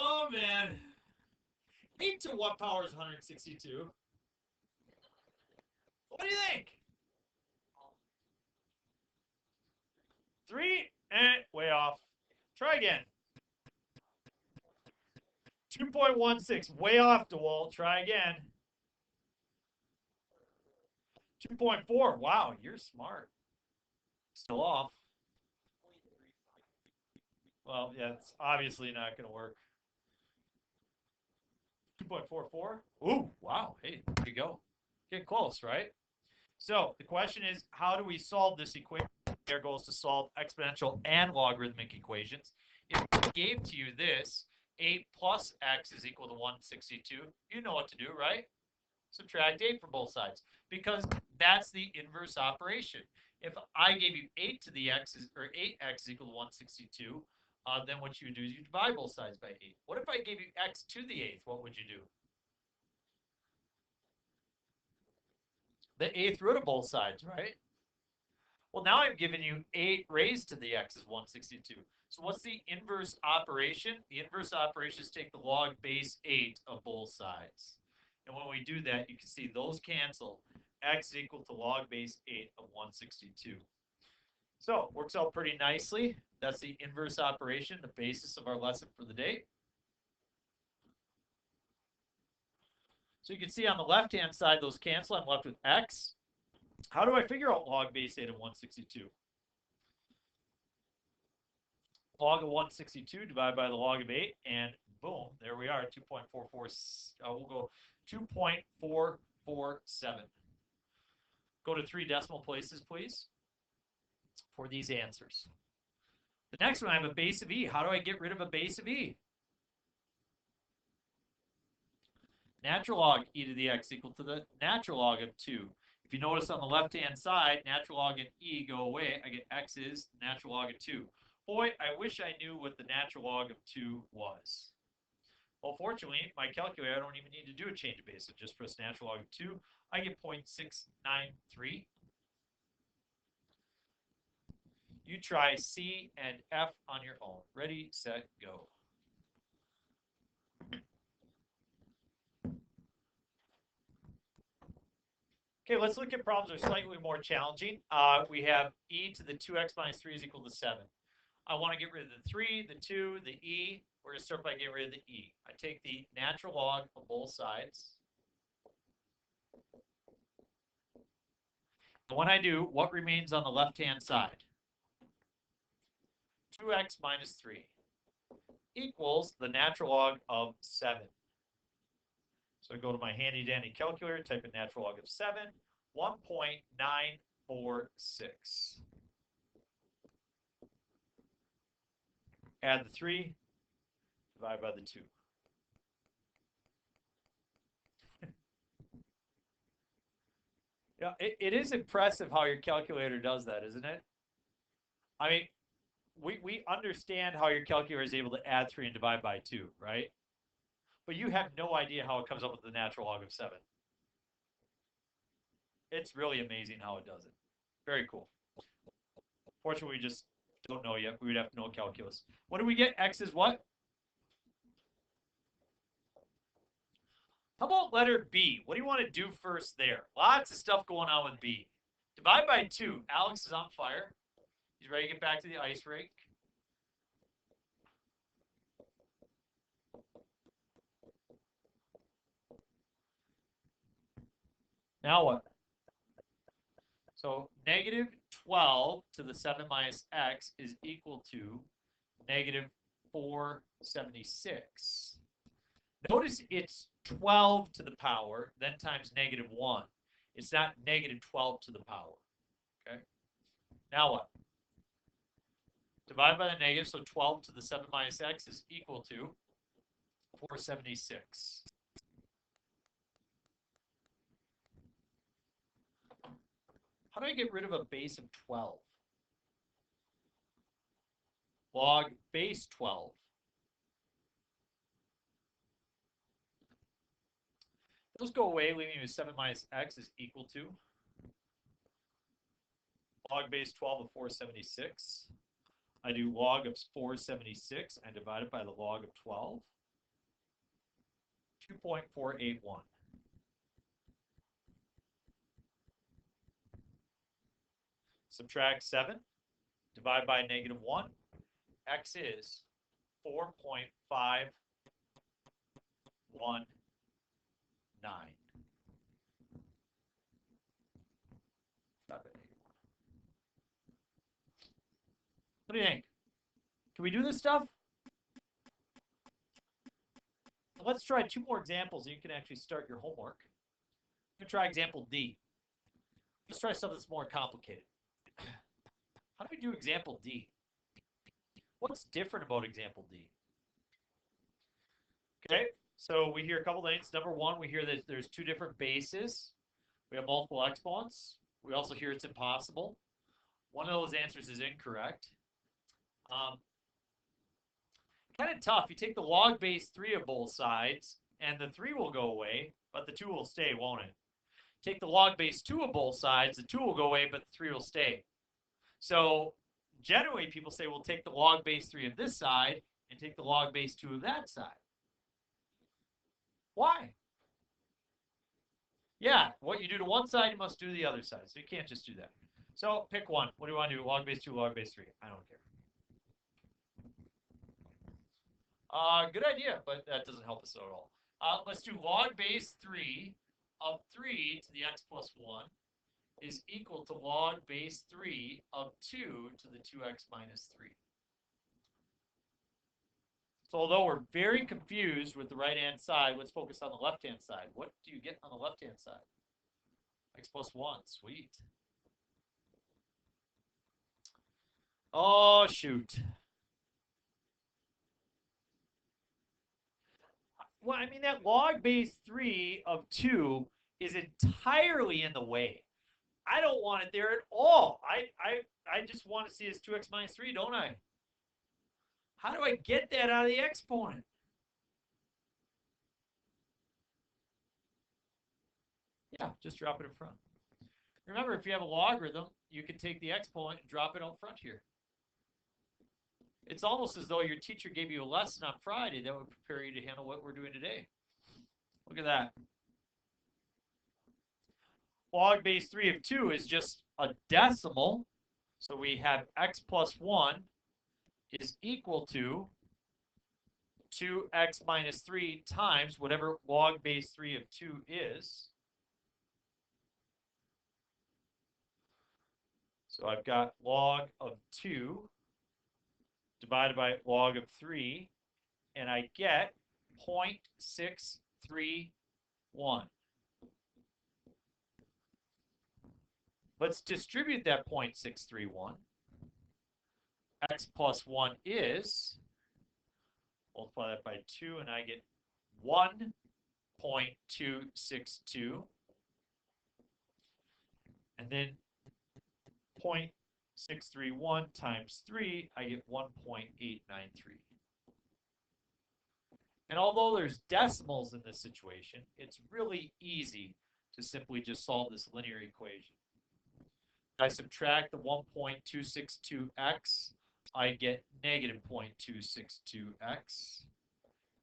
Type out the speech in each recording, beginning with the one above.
Oh, man. 8 to what power is 162? What do you think? 3? Way off. Try again. 2.16. Way off, DeWalt. Try again. 2.4. Wow, you're smart. Still off. Well, yeah, it's obviously not going to work. 2.44. Ooh, wow. Hey, there you go. Get close, right? So the question is, how do we solve this equation? Our goal is to solve exponential and logarithmic equations. If I gave to you this, 8 plus x is equal to 162, you know what to do, right? Subtract 8 from both sides, because that's the inverse operation. If I gave you 8 to the x, or 8x is equal to 162, then what you would do is you divide both sides by 8. What if I gave you x to the 8th? What would you do? The 8th root of both sides, right? Well, now I've given you 8 raised to the x is 162. So what's the inverse operation? The inverse operation is take the log base 8 of both sides. And when we do that, you can see those cancel. X is equal to log base 8 of 162. So it works out pretty nicely. That's the inverse operation, the basis of our lesson for the day. So you can see on the left-hand side, those cancel. I'm left with x. How do I figure out log base 8 of 162? Log of 162 divided by the log of 8, and boom, there we are, 2.44. We'll go 2.447. Go to 3 decimal places, please, for these answers. The next one, I have a base of e. How do I get rid of a base of e? Natural log e to the x equal to the natural log of 2. If you notice on the left-hand side, natural log and e go away. I get x is natural log of 2. Boy, I wish I knew what the natural log of 2 was. Well, fortunately, my calculator, I don't even need to do a change of base. So just press natural log of 2. I get 0.693. You try C and F on your own. Ready, set, go. Okay, let's look at problems that are slightly more challenging. We have e to the 2x minus 3 is equal to 7. I want to get rid of the 3, the 2, the e. We're going to start by getting rid of the e. I take the natural log of both sides. And when I do, what remains on the left-hand side? 2x minus 3 equals the natural log of 7. So I go to my handy-dandy calculator, type in natural log of 7, 1.946. Add the 3, divide by the 2. Yeah, it is impressive how your calculator does that, isn't it? I mean, we understand how your calculator is able to add 3 and divide by 2, right? But you have no idea how it comes up with the natural log of 7. It's really amazing how it does it. Very cool. Fortunately, we just don't know yet. We would have to know calculus. What do we get? X is what? How about letter B? What do you want to do first there? Lots of stuff going on with B. Divide by 2. Alex is on fire. He's ready to get back to the ice rink. Now what? So negative 12 to the 7 minus x is equal to negative 476. Notice it's 12 to the power, then times negative 1. It's not negative 12 to the power. Okay? Now what? Divide by the negative, so 12 to the 7 minus x is equal to 476. How do I get rid of a base of 12? Log base 12. Those go away, leaving me with 7 minus x is equal to log base 12 of 476. I do log of 476 and divide it by the log of 12. 2.481. Subtract 7, divide by -1. X is 4.519. What do you think? Can we do this stuff? Let's try 2 more examples and you can actually start your homework. I'm going to try example D. Let's try something that's more complicated. How do we do example D? What's different about example D? Okay, so we hear a couple things. Number one, we hear that there's 2 different bases. We have multiple exponents. We also hear it's impossible. One of those answers is incorrect. Kind of tough. You take the log base 3 of both sides, and the 3 will go away, but the 2 will stay, won't it? Take the log base 2 of both sides, the 2 will go away, but the 3 will stay. So generally, people say, we'll take the log base 3 of this side and take the log base 2 of that side. Why? Yeah, what you do to one side, you must do to the other side. So you can't just do that. So pick one. What do you want to do? Log base 2, log base 3. I don't care. Good idea, but that doesn't help us at all. Let's do log base 3 of 3 to the x plus 1 is equal to log base 3 of 2 to the 2x minus 3. So although we're very confused with the right-hand side, let's focus on the left-hand side. What do you get on the left-hand side? X plus 1. Sweet. Oh, shoot. Well, I mean, that log base 3 of 2 is entirely in the way. I don't want it there at all. I just want to see as 2x minus 3, don't I? How do I get that out of the exponent? Yeah, just drop it in front. Remember, if you have a logarithm, you can take the exponent and drop it out front here. It's almost as though your teacher gave you a lesson on Friday that would prepare you to handle what we're doing today. Look at that. Log base 3 of 2 is just a decimal. So we have x plus 1 is equal to 2x minus 3 times whatever log base 3 of 2 is. So I've got log of 2 divided by log of 3, and I get 0.631. Let's distribute that 0.631. X plus 1 is, multiply that by 2, and I get 1.262. And then 0.631 times 3, I get 1.893. And although there's decimals in this situation, it's really easy to simply just solve this linear equation. I subtract the 1.262x, I get negative 0.262x.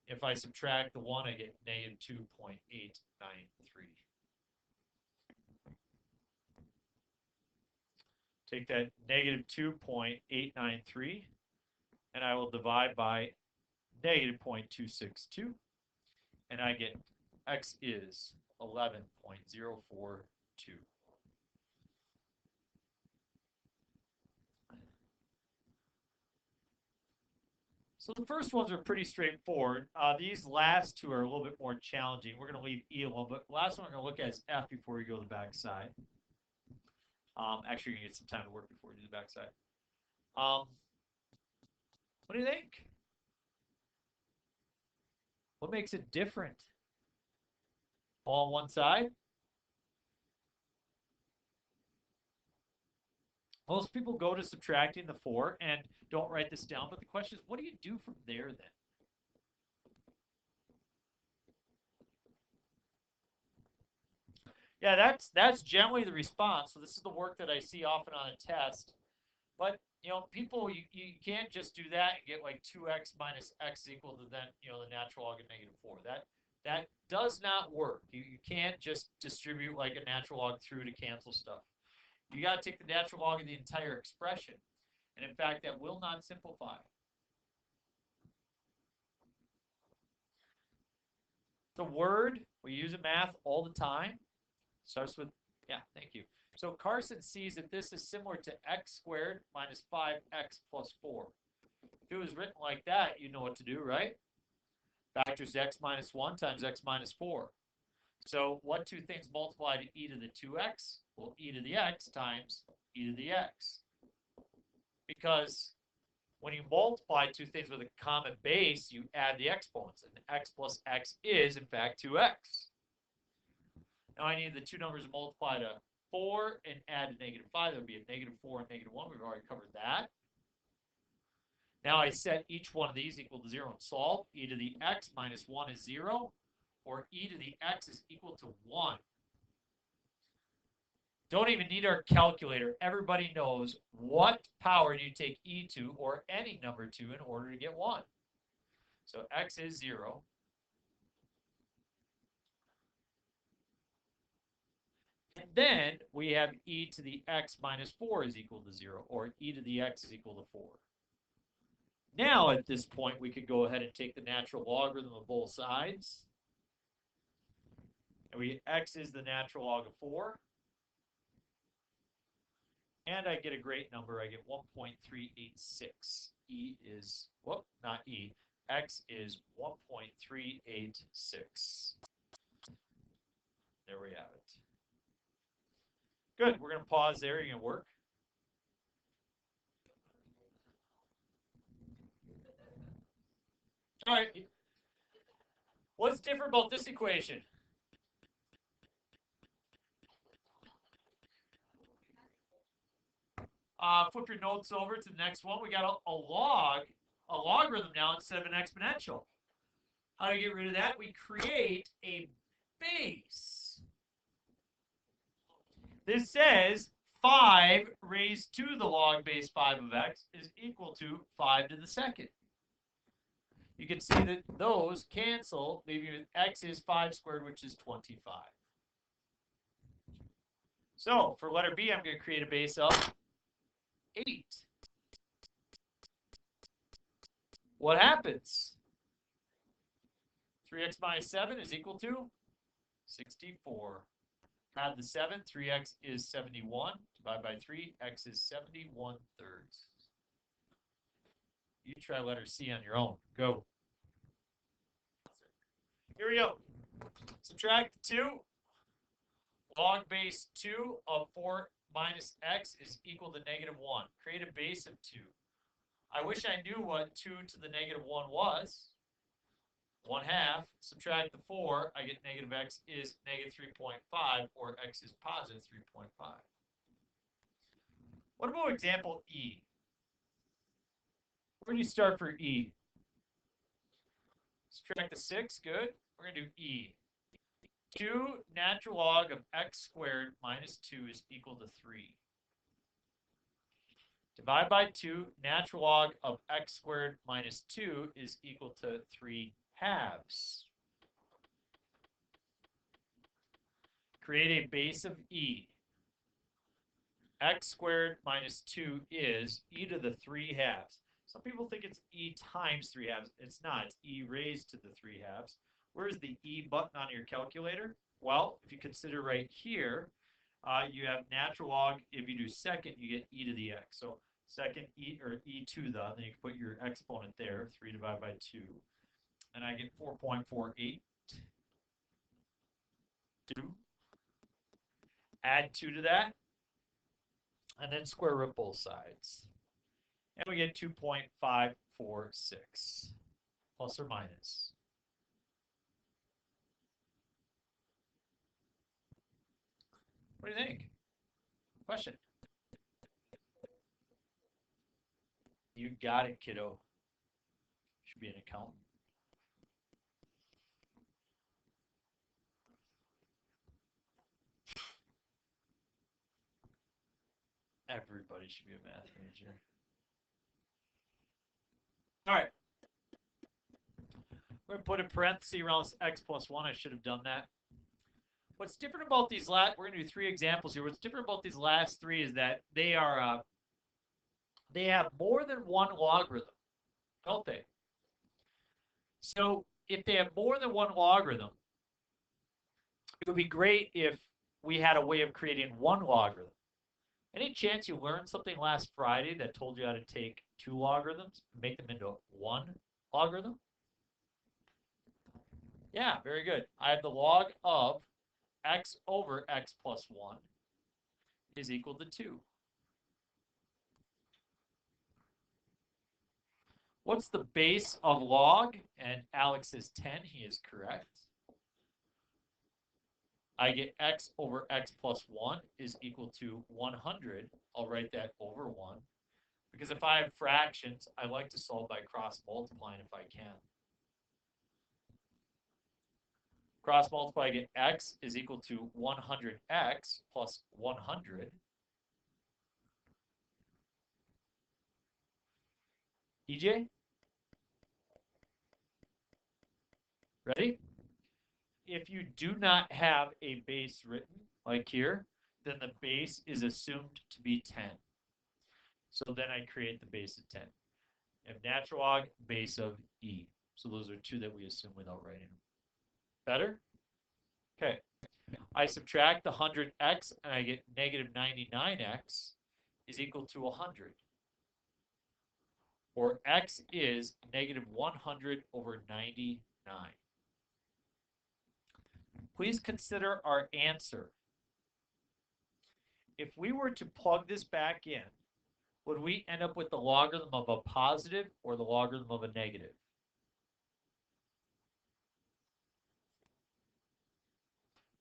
If I subtract the 1, I get negative 2.893. Take that negative 2.893, and I will divide by negative 0.262, and I get x is 11.042. So the first ones are pretty straightforward. These last two are a little bit more challenging. We're going to leave E alone, but the last one we're going to look at is F before we go to the back side. Actually, you're going to get some time to work before we do the back side. What do you think? What makes it different? All on one side? Most people go to subtracting the 4 and don't write this down, but the question is, what do you do from there then? Yeah, that's generally the response. So this is the work that I see often on a test. But, you know, people, you can't just do that and get like 2x minus x equal to then, you know, the natural log of negative 4. That does not work. You can't just distribute like a natural log through to cancel stuff. You got to take the natural log of the entire expression. And in fact, that will not simplify. The word, we use in math all the time. Starts with, yeah, thank you. So Carson sees that this is similar to x squared minus 5x plus 4. If it was written like that, you know what to do, right? Factors x minus 1 times x minus 4. So what two things multiply to e to the 2x? Well, e to the x times e to the x. Because when you multiply two things with a common base, you add the exponents. And x plus x is, in fact, 2x. Now I need the two numbers to multiply to 4 and add to negative 5. That would be a negative 4 and negative 1. We've already covered that. Now I set each one of these equal to 0 and solve. E to the x minus 1 is 0, or e to the x is equal to 1. Don't even need our calculator. Everybody knows what power do you take e to, or any number to, in order to get 1. So x is 0. And then we have e to the x minus 4 is equal to 0, or e to the x is equal to 4. Now, at this point, we could go ahead and take the natural logarithm of both sides. And x is the natural log of 4. And I get a great number. I get 1.386. E is, whoop, not E. X is 1.386. There we have it. Good. We're going to pause there. You're going to work. All right. What's different about this equation? Flip your notes over to the next one. We got a logarithm now instead of an exponential. How do you get rid of that? We create a base. This says 5 raised to the log base 5 of x is equal to 5 to the second. You can see that those cancel, leaving x is 5 squared, which is 25. So for letter B, I'm going to create a base of 8. What happens? 3x minus 7 is equal to 64. Add the 7, 3x is 71. Divide by 3, x is 71 thirds. You try letter C on your own. Go. Here we go. Subtract 2. Log base 2 of 4 minus x is equal to negative 1. Create a base of 2. I wish I knew what 2 to the negative 1 was. 1/2. Subtract the 4. I get negative x is negative 3.5, or x is positive 3.5. What about example E? Where do you start for E? Subtract the 6. Good. We're going to do E. 2 natural log of x squared minus 2 is equal to 3. Divide by 2, natural log of x squared minus 2 is equal to 3 halves. Create a base of E. X squared minus 2 is e to the 3 halves. Some people think it's e times 3 halves. It's not. It's e raised to the 3 halves. Where's the e button on your calculator? Well, if you consider right here, you have natural log. If you do second, you get e to the x. So second e, or e to the, then you can put your exponent there, 3 divided by 2. And I get 4.48. 2. Add 2 to that. And then square root both sides. And we get 2.546, plus or minus. What do you think? Question? You got it, kiddo. Should be an accountant. Everybody should be a math major. All right. We're going to put a parenthesis around x plus 1. I should have done that. What's different about these last, we're going to do 3 examples here. What's different about these last 3 is that they are, they have more than one logarithm, don't they? So if they have more than one logarithm, it would be great if we had a way of creating one logarithm. Any chance you learned something last Friday that told you how to take 2 logarithms, make them into one logarithm? Yeah, very good. I have the log of x over x plus 1 is equal to 2. What's the base of log? And Alex is 10. He is correct. I get x over x plus 1 is equal to 100. I'll write that over 1. Because if I have fractions, I like to solve by cross multiplying if I can. Cross multiply, I get x is equal to 100x plus 100. EJ? Ready? If you do not have a base written, like here, then the base is assumed to be 10. So then I create the base of 10. I have natural log, base of e. So those are 2 that we assume without writing them. Better? Okay. I subtract the 100x and I get negative 99x is equal to 100. Or x is negative 100 over 99. Please consider our answer. If we were to plug this back in, would we end up with the logarithm of a positive or the logarithm of a negative?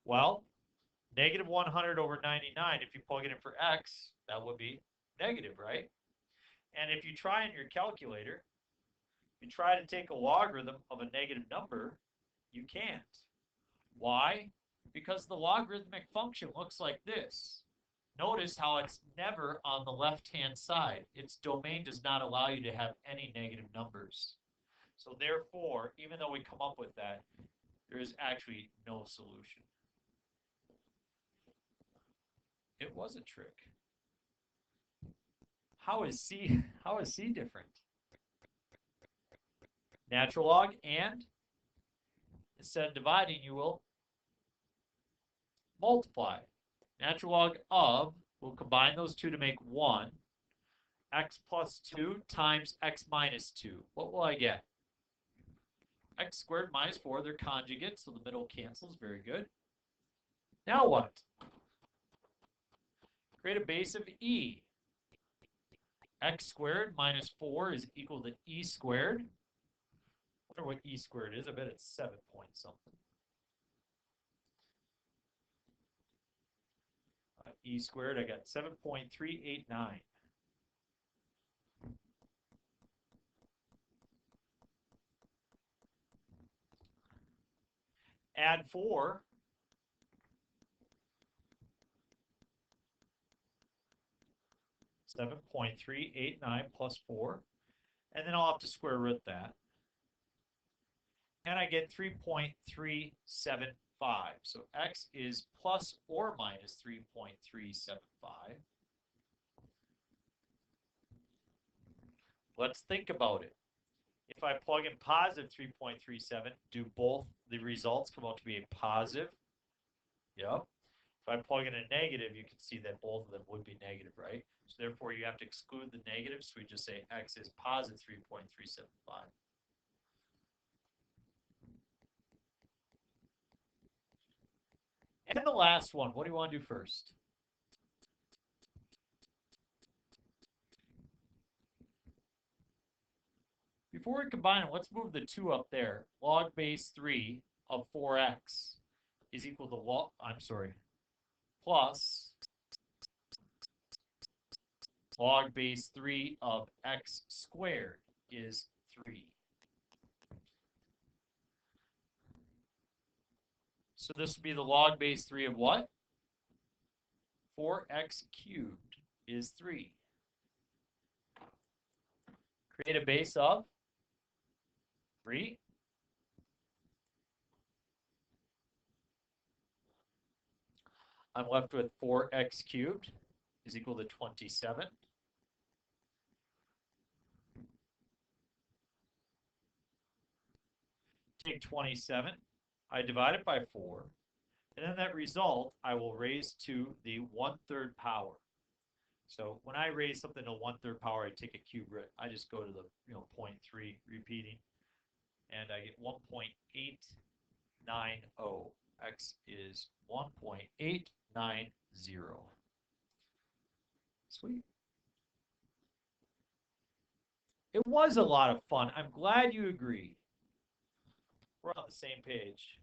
Well, negative 100 over 99, if you plug it in for x, that would be negative, right? And if you try in your calculator, if you try to take a logarithm of a negative number, you can't. Why? Because the logarithmic function looks like this. Notice how it's never on the left-hand side. Its domain does not allow you to have any negative numbers. So therefore, even though we come up with that, there is actually no solution. It was a trick. How is C different? Natural log and instead of dividing, you will multiply. Natural log of, we'll combine those 2 to make 1. X plus 2 times x minus 2. What will I get? X squared minus 4, they're conjugates, so the middle cancels. Very good. Now what? Create a base of e. X squared minus 4 is equal to e squared. I wonder what e squared is. I bet it's 7 point something. E squared, I got 7.389. Add 4. $7.389 plus 4. And then I'll have to square root that. And I get 3.375. So x is plus or minus 3.375. Let's think about it. If I plug in positive 3.37, do both the results come out to be a positive? Yep. If I plug in a negative, you can see that both of them would be negative, right? So therefore, you have to exclude the negatives. So we just say x is positive 3.375. And the last one, what do you want to do first? Before we combine them, let's move the 2 up there. Log base 3 of 4x is equal to plus log base 3 of x squared is 3. So this would be the log base 3 of what? 4x cubed is 3. Create a base of 3. I'm left with 4x cubed is equal to 27. Take 27, I divide it by 4, and then that result I will raise to the 1/3 power. So when I raise something to 1/3 power, I take a cube root. I just go to the 0.3 repeating, and I get 1.890. X is 1.890. Sweet. It was a lot of fun. I'm glad you agree. We're on the same page.